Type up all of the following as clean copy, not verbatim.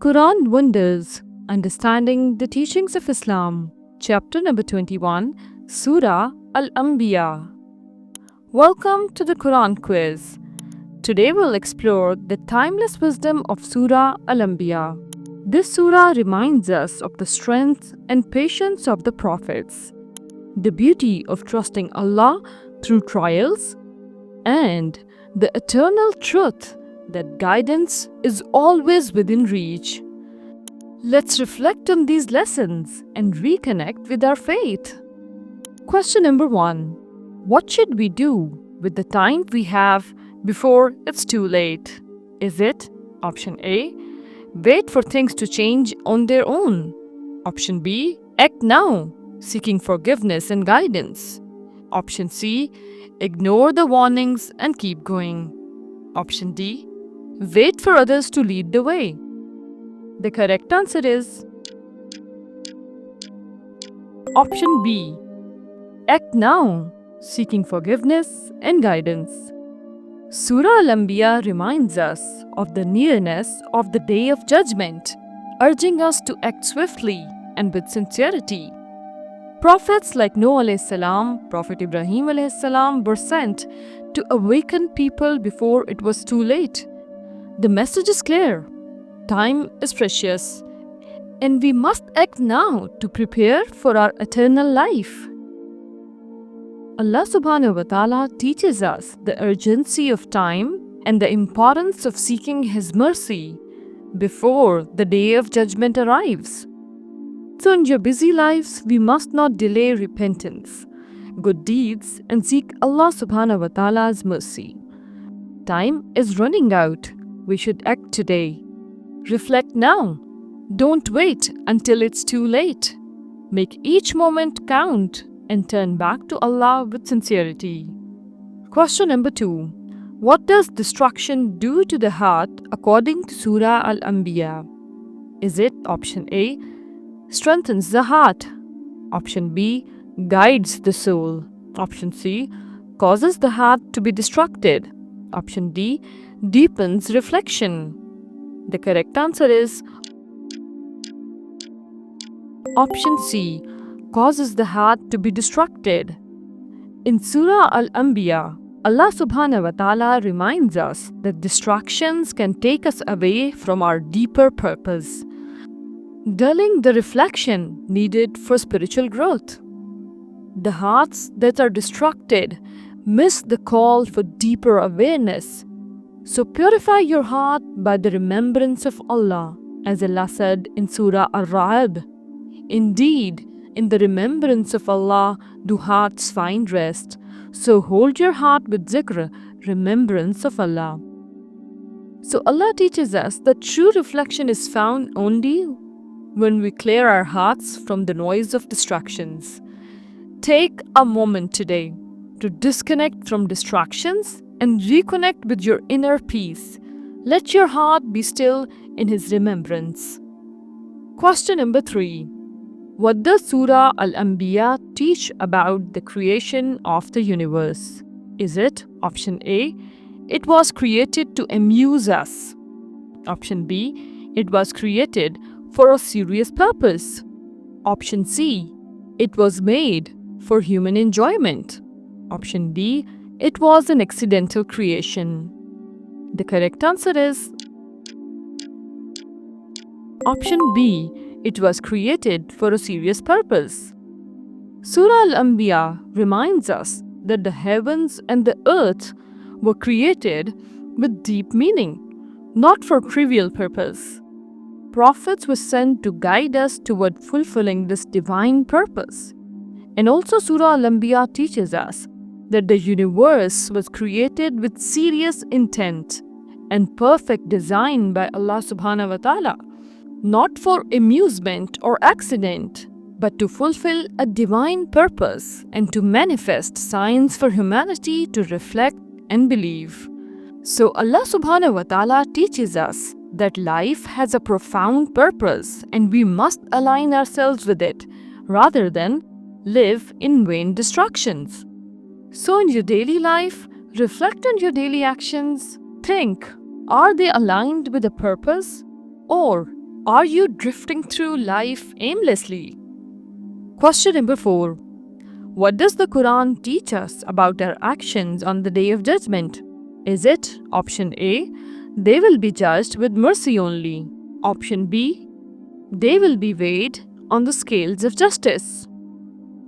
Quran Wonders Understanding the Teachings of Islam, Chapter number 21, Surah Al-Anbiya. Welcome to the Quran Quiz. Today we'll explore the timeless wisdom of Surah Al-Anbiya. This surah reminds us of the strength and patience of the prophets, the beauty of trusting Allah through trials, and the eternal truth that guidance is always within reach. Let's reflect on these lessons and reconnect with our faith. Question number 1. What should we do with the time we have before it's too late? Is it option A, wait for things to change on their own? Option B, act now, seeking forgiveness and guidance. Option C, ignore the warnings and keep going. Option D, wait for others to lead the way. The correct answer is option B, act now, seeking forgiveness and guidance. Surah Al-Anbiya reminds us of the nearness of the Day of Judgment, urging us to act swiftly and with sincerity. Prophets like Noah alayhi salam, Prophet Ibrahim alayhi salam were sent to awaken people before it was too late. The message is clear. Time is precious, and we must act now to prepare for our eternal life. Allah subhanahu wa ta'ala teaches us the urgency of time and the importance of seeking His mercy before the day of judgment arrives. So in your busy lives, we must not delay repentance, good deeds, and seek Allah subhanahu wa ta'ala's mercy. Time is running out. We should act today. Reflect now. Don't wait until it's too late. Make each moment count and turn back to Allah with sincerity. Question number 2. What does destruction do to the heart according to Surah Al-Anbiya? Is it option A, strengthens the heart? Option B, guides the soul? Option C, causes the heart to be distracted? Option D, deepens reflection? The correct answer is option C, causes the heart to be distracted. In Surah Al-Anbiya, Allah subhanahu wa ta'ala reminds us that distractions can take us away from our deeper purpose, dulling the reflection needed for spiritual growth. The hearts that are distracted miss the call for deeper awareness. So purify your heart by the remembrance of Allah, as Allah said in Surah Ar-Ra'd. Indeed, in the remembrance of Allah do hearts find rest. So hold your heart with zikr, remembrance of Allah. So Allah teaches us that true reflection is found only when we clear our hearts from the noise of distractions. Take a moment today to disconnect from distractions and reconnect with your inner peace. Let your heart be still in His remembrance. Question number 3. What does Surah Al-Anbiya teach about the creation of the universe? Is it option A, it was created to amuse us? Option B, it was created for a serious purpose? Option C, it was made for human enjoyment? Option D, it was an accidental creation? The correct answer is option B, it was created for a serious purpose. Surah Al-Anbiya reminds us that the heavens and the earth were created with deep meaning, not for trivial purpose. Prophets were sent to guide us toward fulfilling this divine purpose. And also Surah Al-Anbiya teaches us that the universe was created with serious intent and perfect design by Allah subhanahu wa ta'ala, not for amusement or accident, but to fulfill a divine purpose and to manifest signs for humanity to reflect and believe. So Allah subhanahu wa ta'ala teaches us that life has a profound purpose and we must align ourselves with it rather than live in vain distractions. So in your daily life, reflect on your daily actions. Think, are they aligned with a purpose? Or Are you drifting through life aimlessly? Question number 4. What does the Quran teach us about our actions on the Day of Judgment? Is it option A, they will be judged with mercy only? Option B, they will be weighed on the scales of justice?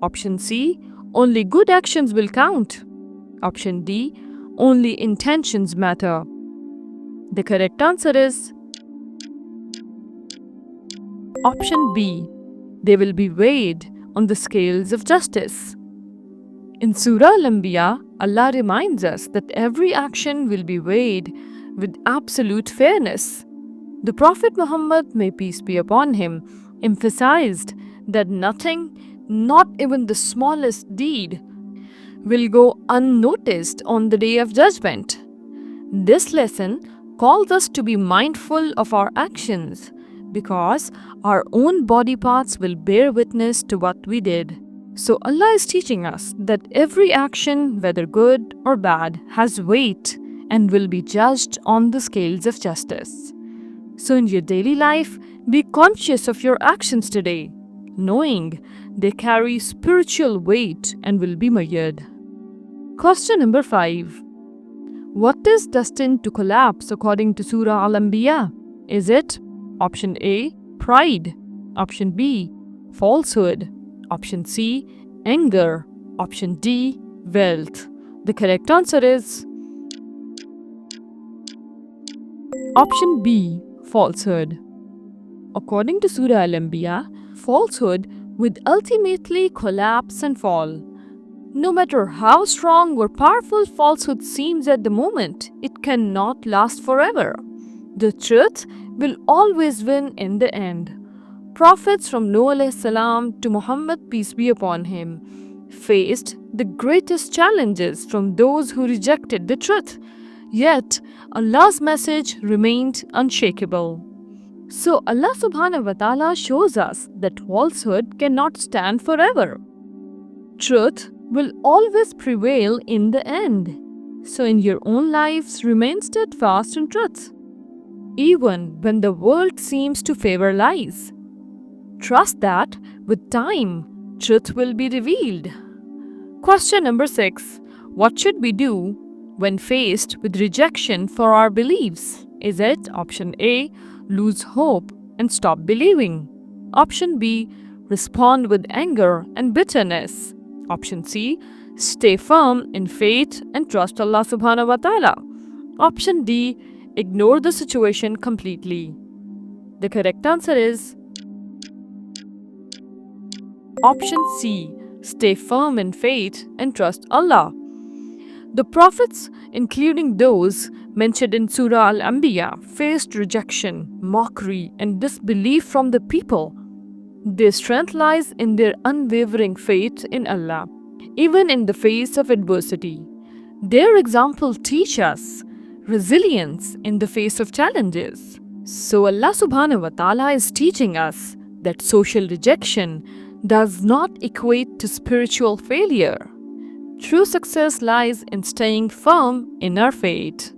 Option C, only good actions will count? Option D, only intentions matter? The correct answer is option B, they will be weighed on the scales of justice. In Surah Al-Anbiya, Allah reminds us that every action will be weighed with absolute fairness. The Prophet Muhammad, may peace be upon him, emphasized that nothing, not even the smallest deed, will go unnoticed on the Day of Judgment. This lesson calls us to be mindful of our actions because our own body parts will bear witness to what we did. So Allah is teaching us that every action, whether good or bad, has weight and will be judged on the scales of justice. So in your daily life, be conscious of your actions today, knowing they carry spiritual weight and will be measured. Question number 5. What is destined to collapse according to Surah Al-Anbiya? Is it option A, pride? Option B, falsehood? Option C, anger? Option D, wealth? The correct answer is option B, falsehood. According to Surah Al-Anbiya, falsehood would ultimately collapse and fall. No matter how strong or powerful falsehood seems at the moment, it cannot last forever. The truth will always win in the end. Prophets from Noah alayhi salam to Muhammad, peace be upon him, faced the greatest challenges from those who rejected the truth. Yet, Allah's message remained unshakable. So, Allah subhanahu wa ta'ala shows us that falsehood cannot stand forever. Truth will always prevail in the end. So, in your own lives, remain steadfast in truth, even when the world seems to favor lies. Trust that with time, truth will be revealed. Question number 6. What should we do when faced with rejection for our beliefs? Is it option A, lose hope and stop believing? Option B, respond with anger and bitterness? Option C, stay firm in faith and trust Allah subhanahu wa ta'ala? Option D, ignore the situation completely? The correct answer is option C, stay firm in faith and trust Allah. The prophets, including those mentioned in Surah Al-Anbiya, faced rejection, mockery, and disbelief from the people. Their strength lies in their unwavering faith in Allah, even in the face of adversity. Their example teaches us resilience in the face of challenges. So Allah subhanahu wa ta'ala is teaching us that social rejection does not equate to spiritual failure. True success lies in staying firm in our faith.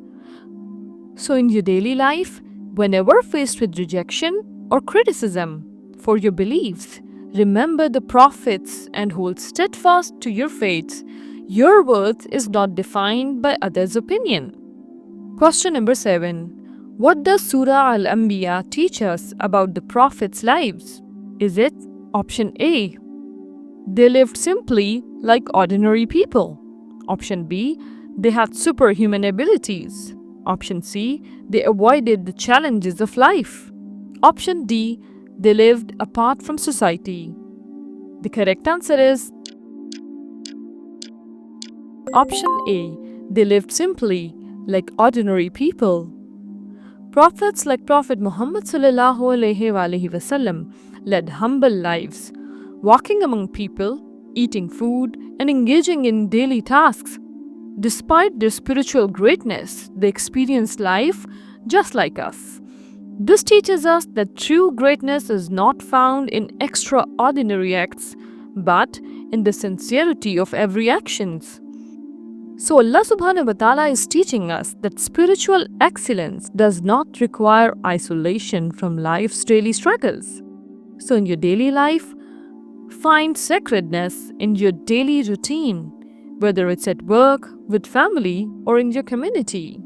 So in your daily life, whenever faced with rejection or criticism for your beliefs, remember the prophets and hold steadfast to your faith. Your worth is not defined by others' opinion. Question number 7. What does Surah Al-Anbiya teach us about the prophets' lives? Is it option A, they lived simply like ordinary people? Option B, they had superhuman abilities? Option C, they avoided the challenges of life? Option D, they lived apart from society? The correct answer is option A, they lived simply like ordinary people. Prophets like Prophet Muhammad sallallahu alaihi wasallam led humble lives, walking among people, eating food, and engaging in daily tasks. Despite their spiritual greatness, they experienced life just like us. This teaches us that true greatness is not found in extraordinary acts, but in the sincerity of every actions. So Allah subhanahu wa ta'ala is teaching us that spiritual excellence does not require isolation from life's daily struggles. So in your daily life, find sacredness in your daily routine, whether it's at work, with family, or in your community.